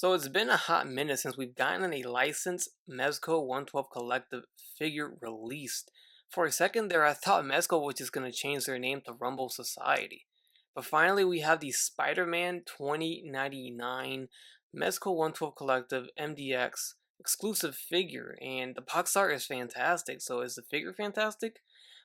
So it's been a hot minute since we've gotten a licensed Mezco 112 collective figure released. For a second there, I thought Mezco was just going to change their name to Rumble Society. But finally, we have the Spider-Man 2099 Mezco 112 collective MDX exclusive figure, and the box art is fantastic. So is the figure fantastic?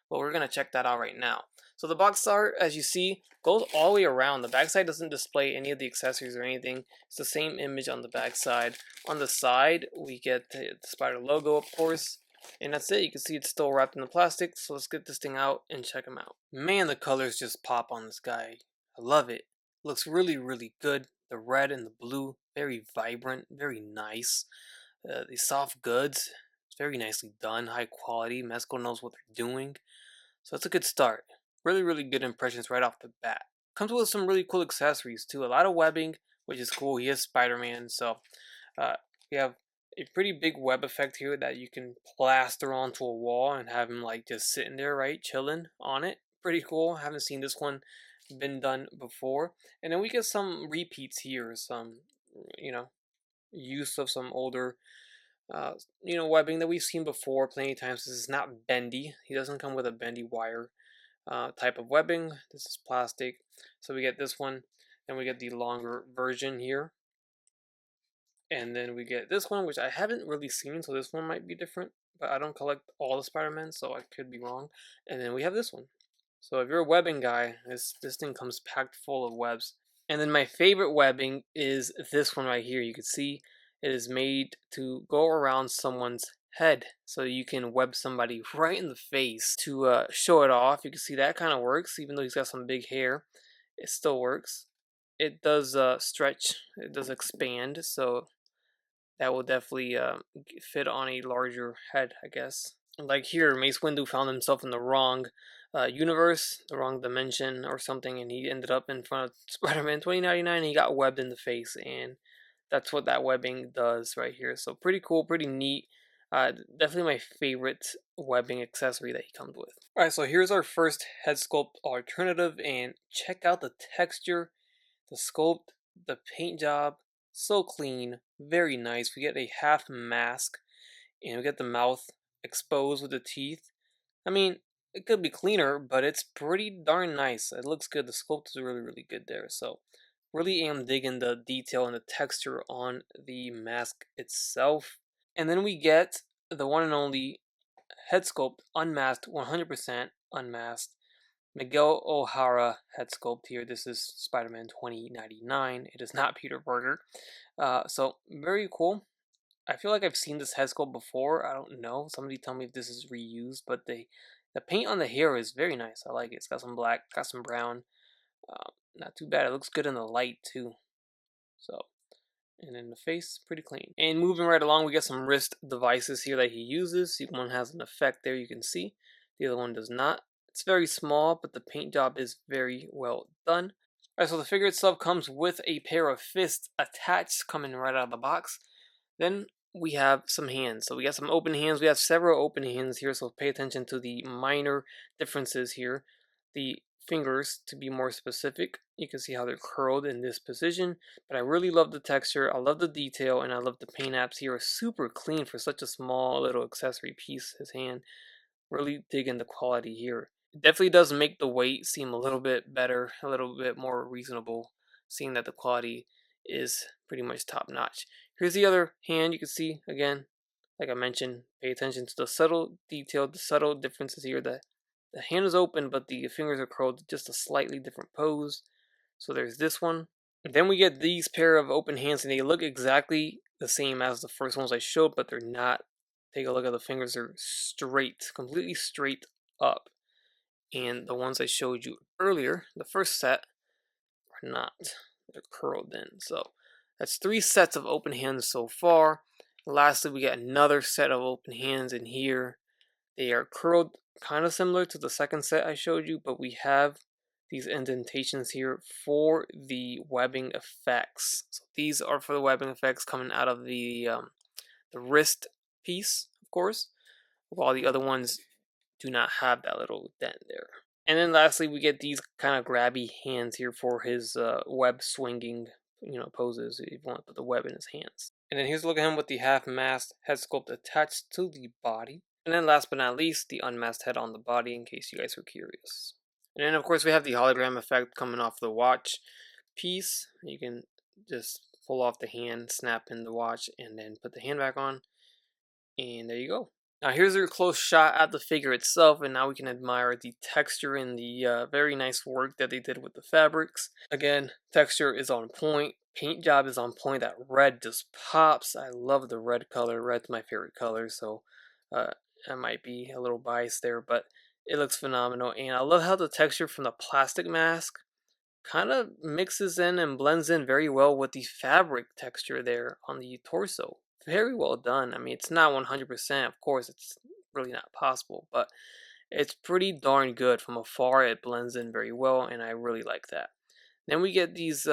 Well, we're going to check that out right now. So the box art, as you see, goes all the way around. The backside doesn't display any of the accessories or anything. It's the same image on the backside. On the side, we get the spider logo, of course. And that's it. You can see it's still wrapped in the plastic. So let's get this thing out and check them out. Man, the colors just pop on this guy. I love it. Looks really, really good. The red and the blue, very vibrant, very nice. The soft goods, it's very nicely done, high quality. Mezco knows what they're doing. So that's a good start. Really, really good impressions right off the bat. Comes with some really cool accessories too. A lot of webbing, which is cool. He is Spider-Man, so we have a pretty big web effect here that you can plaster onto a wall and have him like just sitting there, right, chilling on it. Pretty cool. Haven't seen this one been done before. And then we get some repeats here, some use of some older webbing that we've seen before plenty of times. This is not bendy. He doesn't come with a bendy wire type of webbing. This is plastic. So we get this one, and we get the longer version here. And then we get this one, which I haven't really seen, so this one might be different. But I don't collect all the Spider-Man, so I could be wrong. And then we have this one. So if you're a webbing guy, this thing comes packed full of webs. And then my favorite webbing is this one right here. You can see it is made to go around someone's head, so you can web somebody right in the face to show it off. You can see that kind of works, even though he's got some big hair. It still works. It does stretch. It does expand, so that will definitely fit on a larger head, I guess. Like here, Mace Windu found himself in the wrong universe, the wrong dimension or something, and he ended up in front of Spider-Man 2099 and he got webbed in the face, and that's what that webbing does right here. So pretty cool, pretty neat. Definitely my favorite webbing accessory that he comes with. Alright, so here's our first head sculpt alternative, and check out the texture, the sculpt, the paint job. So clean, very nice. We get a half mask, and we get the mouth exposed with the teeth. I mean, it could be cleaner, but it's pretty darn nice. It looks good. The sculpt is really, really good there. So really am digging the detail and the texture on the mask itself. And then we get the one and only head sculpt, unmasked, 100% unmasked. Miguel O'Hara head sculpt here. This is Spider-Man 2099. It is not Peter Parker. So very cool. I feel like I've seen this head sculpt before. I don't know. Somebody tell me if this is reused, but the paint on the hair is very nice. I like it. It's got some black, got some brown. Not too bad. It looks good in the light too. So, and in the face, pretty clean. And moving right along, we got some wrist devices here that he uses. One has an effect there, you can see. The other one does not. It's very small, but the paint job is very well done. Alright, so the figure itself comes with a pair of fists attached, coming right out of the box. Then we have some hands. So we got some open hands. We have several open hands here, so pay attention to the minor differences here. The fingers, to be more specific, you can see how they're curled in this position, but I really love the texture, I love the detail, and I love the paint apps here. Are super clean for such a small little accessory piece. His hand, really digging the quality here. It definitely does make the weight seem a little bit better, a little bit more reasonable, seeing that the quality is pretty much top notch. Here's the other hand. You can see, again, like I mentioned, pay attention to the subtle detail, the subtle differences here. The hand is open, but the fingers are curled, just a slightly different pose. So there's this one. And then we get these pair of open hands, and they look exactly the same as the first ones I showed, but they're not. Take a look at the fingers, they're straight, completely straight up. And the ones I showed you earlier, the first set, are not. They're curled in. So that's 3 sets of open hands so far. Lastly, we get another set of open hands in here. They are curled kind of similar to the second set I showed you, but we have these indentations here for the webbing effects. So these are for the webbing effects coming out of the wrist piece, of course, while the other ones do not have that little dent there. And then lastly, we get these kind of grabby hands here for his web swinging poses if you want to put the web in his hands. And then here's a look at him with the half-mast head sculpt attached to the body. And then last but not least, the unmasked head on the body, in case you guys were curious. And then of course we have the hologram effect coming off the watch piece. You can just pull off the hand, snap in the watch, and then put the hand back on. And there you go. Now here's a close shot at the figure itself, and now we can admire the texture and the very nice work that they did with the fabrics. Again, texture is on point, paint job is on point, that red just pops. I love the red color, red's my favorite color, so I might be a little biased there, but it looks phenomenal. And I love how the texture from the plastic mask kind of mixes in and blends in very well with the fabric texture there on the torso. Very well done. I mean, it's not 100%, of course, it's really not possible, but it's pretty darn good. From afar, it blends in very well, and I really like that. Then we get these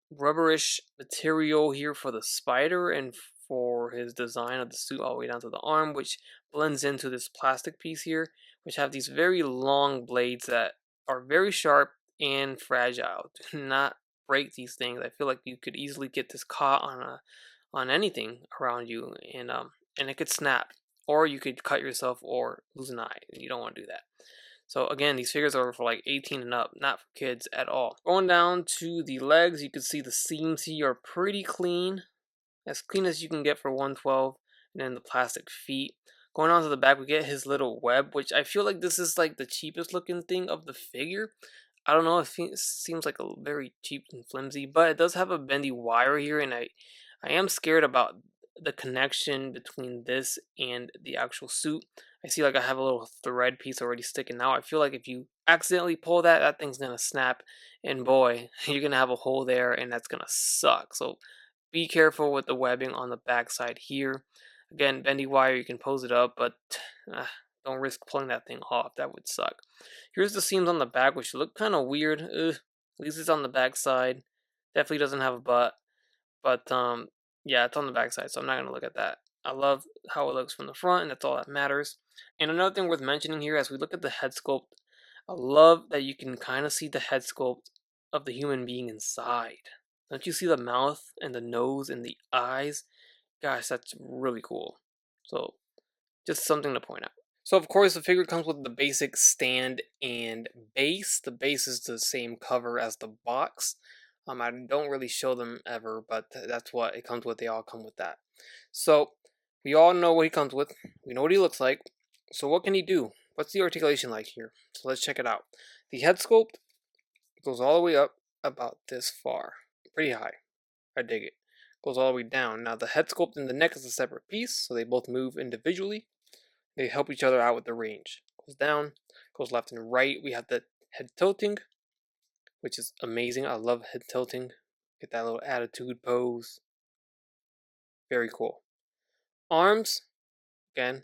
rubberish material here for the spider and for his design of the suit all the way down to the arm, which blends into this plastic piece here, which have these very long blades that are very sharp and fragile. Do not break these things. I feel like you could easily get this caught on anything around you, and it could snap, or you could cut yourself or lose an eye, and you don't want to do that. So again, these figures are for like 18 and up, not for kids at all. Going down to the legs, you can see the seams here are pretty clean, as clean as you can get for 112, and then the plastic feet. Going on to the back, we get his little web, which I feel like this is like the cheapest looking thing of the figure. I don't know, it seems like a very cheap and flimsy, but it does have a bendy wire here, and I am scared about the connection between this and the actual suit. I see like I have a little thread piece already sticking out. I feel like if you accidentally pull that, that thing's gonna snap, and boy, you're gonna have a hole there, and that's gonna suck. So be careful with the webbing on the back side here. Again, bendy wire, you can pose it up, but don't risk pulling that thing off. That would suck. Here's the seams on the back, which look kind of weird. At least it's on the back side. Definitely doesn't have a butt. But yeah, it's on the back side, so I'm not gonna look at that. I love how it looks from the front, and that's all that matters. And another thing worth mentioning here, as we look at the head sculpt, I love that you can kind of see the head sculpt of the human being inside. Don't you see the mouth and the nose and the eyes? Gosh, that's really cool. So, just something to point out. So of course the figure comes with the basic stand and base. The base is the same cover as the box. I don't really show them ever, but that's what it comes with. They all come with that. So we all know what he comes with. We know what he looks like. So what can he do? What's the articulation like here? So let's check it out. The head sculpt goes all the way up about this far. Pretty high. I dig it. Goes all the way down. Now the head sculpt and the neck is a separate piece, so they both move individually. They help each other out with the range. Goes down, goes left and right. We have the head tilting, which is amazing. I love head tilting. Get that little attitude pose. Very cool. Arms, again,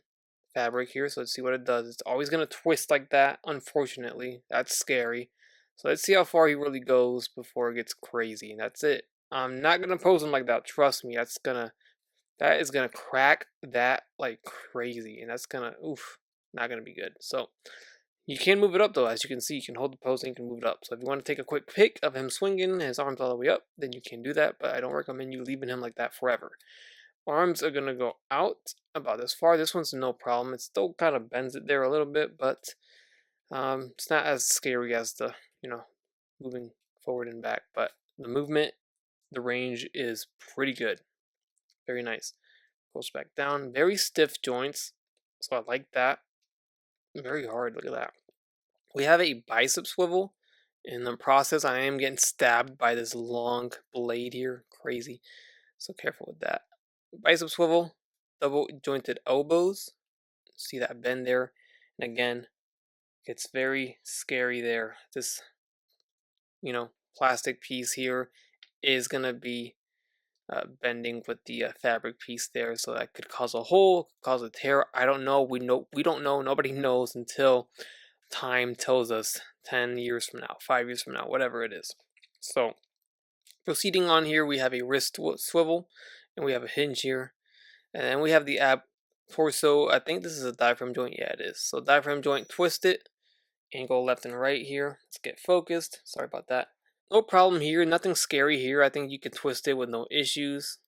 fabric here, so let's see what it does. It's always going to twist like that, unfortunately. That's scary. So let's see how far he really goes before it gets crazy, and that's it. I'm not going to pose him like that, trust me. That is gonna crack that like crazy, and that's gonna not gonna be good. So you can move it up though, as you can see. You can hold the pose and you can move it up. So if you want to take a quick pic of him swinging his arms all the way up, then you can do that. But I don't recommend you leaving him like that forever. Arms are gonna go out about this far. This one's no problem. It still kind of bends it there a little bit, but it's not as scary as the moving forward and back. But the movement, the range is pretty good. Very nice. Goes back down. Very stiff joints. So I like that. Very hard. Look at that. We have a bicep swivel. In the process, I am getting stabbed by this long blade here. Crazy. So careful with that. Bicep swivel. Double jointed elbows. See that bend there. And again, it's very scary there. This, plastic piece here is going to be bending with the fabric piece there, so that could cause a hole, cause a tear. I don't know. We don't know. Nobody knows until time tells us. 10 years from now, 5 years from now, whatever it is. So proceeding on here, we have a wrist swivel, and we have a hinge here, and then we have the ab torso. I think this is a diaphragm joint. Yeah, it is. So diaphragm joint, twist it and go left and right here. Let's get focused. Sorry about that. No problem here, nothing scary here. I think you can twist it with no issues.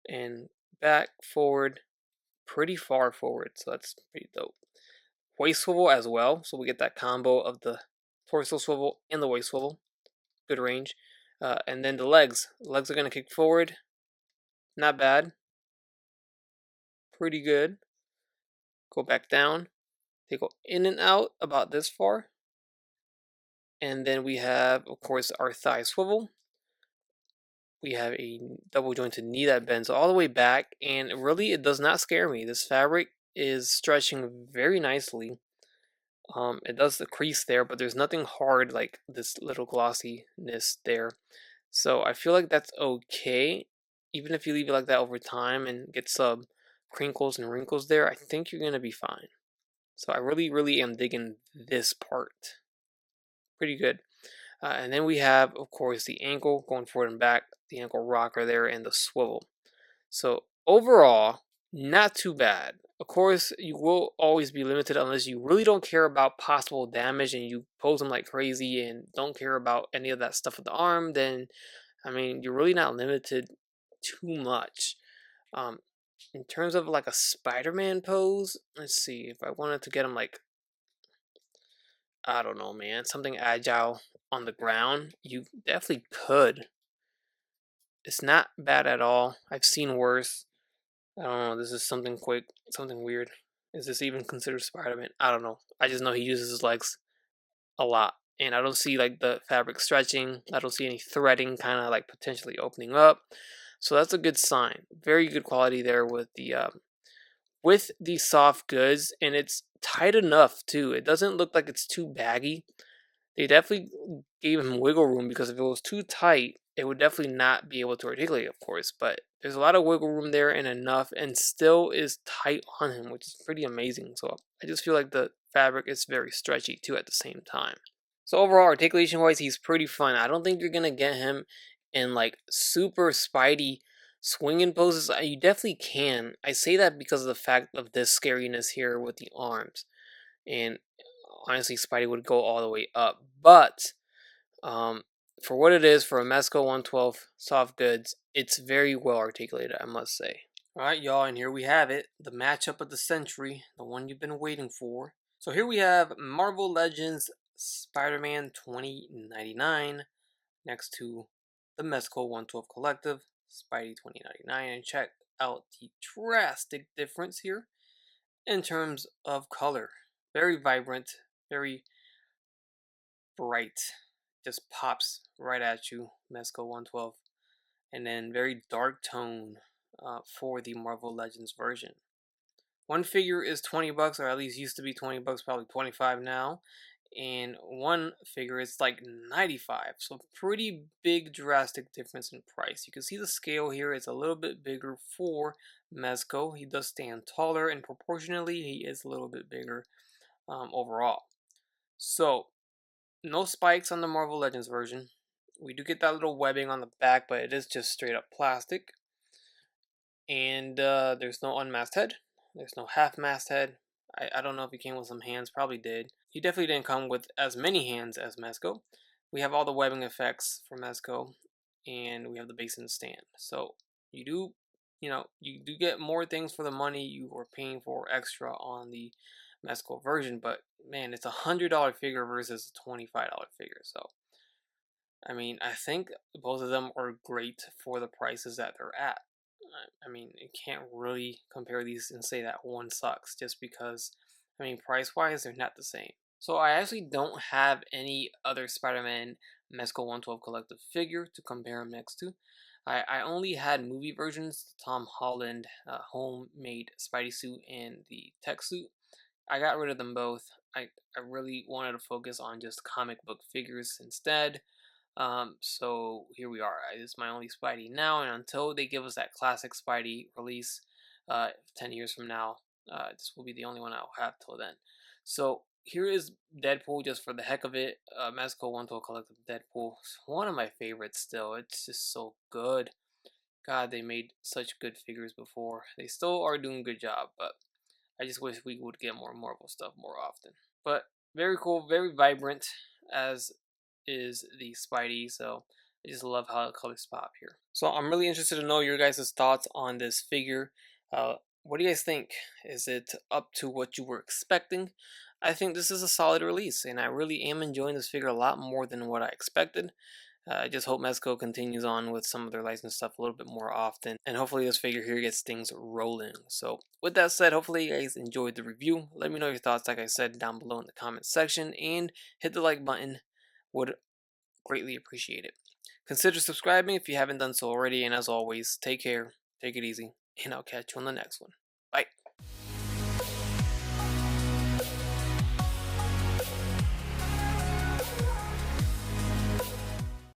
And back, forward, pretty far forward, so that's pretty dope. Waist swivel as well, so we get that combo of the torso swivel and the waist swivel. Good range. And then the legs. Legs are going to kick forward. Not bad. Pretty good. Go back down. They go in and out about this far. And then we have, of course, our thigh swivel. We have a double jointed knee that bends all the way back. And really, it does not scare me. This fabric is stretching very nicely. It does the crease there, but there's nothing hard like this little glossiness there. So I feel like that's okay. Even if you leave it like that over time and get some crinkles and wrinkles there, I think you're gonna be fine. So I really, really am digging this part. Pretty good. And then we have, of course, the ankle going forward and back, the ankle rocker there, and the swivel. So overall, not too bad. Of course, you will always be limited unless you really don't care about possible damage and you pose them like crazy and don't care about any of that stuff with the arm. Then, I mean, you're really not limited too much. Um, in terms of like a Spider-Man pose, let's see if I wanted to get him like, I don't know, man, something agile on the ground. You definitely could. It's not bad at all. I've seen worse. I don't know. This is something quick, something weird. Is this even considered Spider-Man? I don't know. I just know he uses his legs a lot, and I don't see like the fabric stretching. I don't see any threading, kind of like potentially opening up. So that's a good sign. Very good quality there with the soft goods, and it's tight enough too. It doesn't look like it's too baggy. They definitely gave him wiggle room because if it was too tight, it would definitely not be able to articulate, of course. But there's a lot of wiggle room there and enough, and still is tight on him, which is pretty amazing. So I just feel like the fabric is very stretchy too at the same time. So overall, articulation wise, he's pretty fun. I don't think you're gonna get him in like super spidey swinging poses. You definitely can. I say that because of the fact of this scariness here with the arms. And honestly, Spidey would go all the way up. But um, for what it is, for a Mezco 112 soft goods, it's very well articulated, I must say. Alright, y'all, and here we have it. The matchup of the century, the one you've been waiting for. So here we have Marvel Legends Spider-Man 2099 next to the Mezco 112 Collective Spidey 2099. And check out the drastic difference here in terms of color. Very vibrant, very bright, just pops right at you, Mezco 112. And then very dark tone for the Marvel Legends version. One figure is 20 bucks, or at least used to be 20 bucks, probably 25 now. And one figure is like 95. So pretty big drastic difference in price. You can see the scale here is a little bit bigger for Mezco. He does stand taller, and proportionally he is a little bit bigger overall. So no spikes on the Marvel Legends version. We do get that little webbing on the back, but it is just straight up plastic. And there's no unmasked head. There's no half mast head. I don't know if he came with some hands. Probably did. He definitely didn't come with as many hands as Mezco. We have all the webbing effects for Mezco. And we have the base and stand. So you do, you do get more things for the money you are paying for extra on the Mezco version. But man, it's $100 figure versus a $25 figure. So I mean, I think both of them are great for the prices that they're at. I mean, you can't really compare these and say that one sucks just because, I mean, price wise, they're not the same. So I actually don't have any other Spider-Man Mezco 112 collective figure to compare them next to. I only had movie versions, the Tom Holland homemade Spidey suit and the tech suit. I got rid of them both. I really wanted to focus on just comic book figures instead. So here we are. This is my only Spidey now, and until they give us that classic Spidey release, 10 years from now, this will be the only one I'll have till then. So here is Deadpool just for the heck of it. Mezco 112 Collective Deadpool. It's one of my favorites still. It's just so good. God, they made such good figures before. They still are doing a good job, but I just wish we would get more Marvel stuff more often. But very cool, very vibrant, as is the Spidey, so I just love how the colors pop here. So I'm really interested to know your guys' thoughts on this figure. What do you guys think? Is it up to what you were expecting? I think this is a solid release, and I really am enjoying this figure a lot more than what I expected. I just hope Mezco continues on with some of their licensed stuff a little bit more often, and hopefully this figure here gets things rolling. So with that said, hopefully you guys enjoyed the review. Let me know your thoughts, like I said, down below in the comment section, and hit the like button. Would greatly appreciate it. Consider subscribing if you haven't done so already, and as always, take care, take it easy, and I'll catch you on the next one.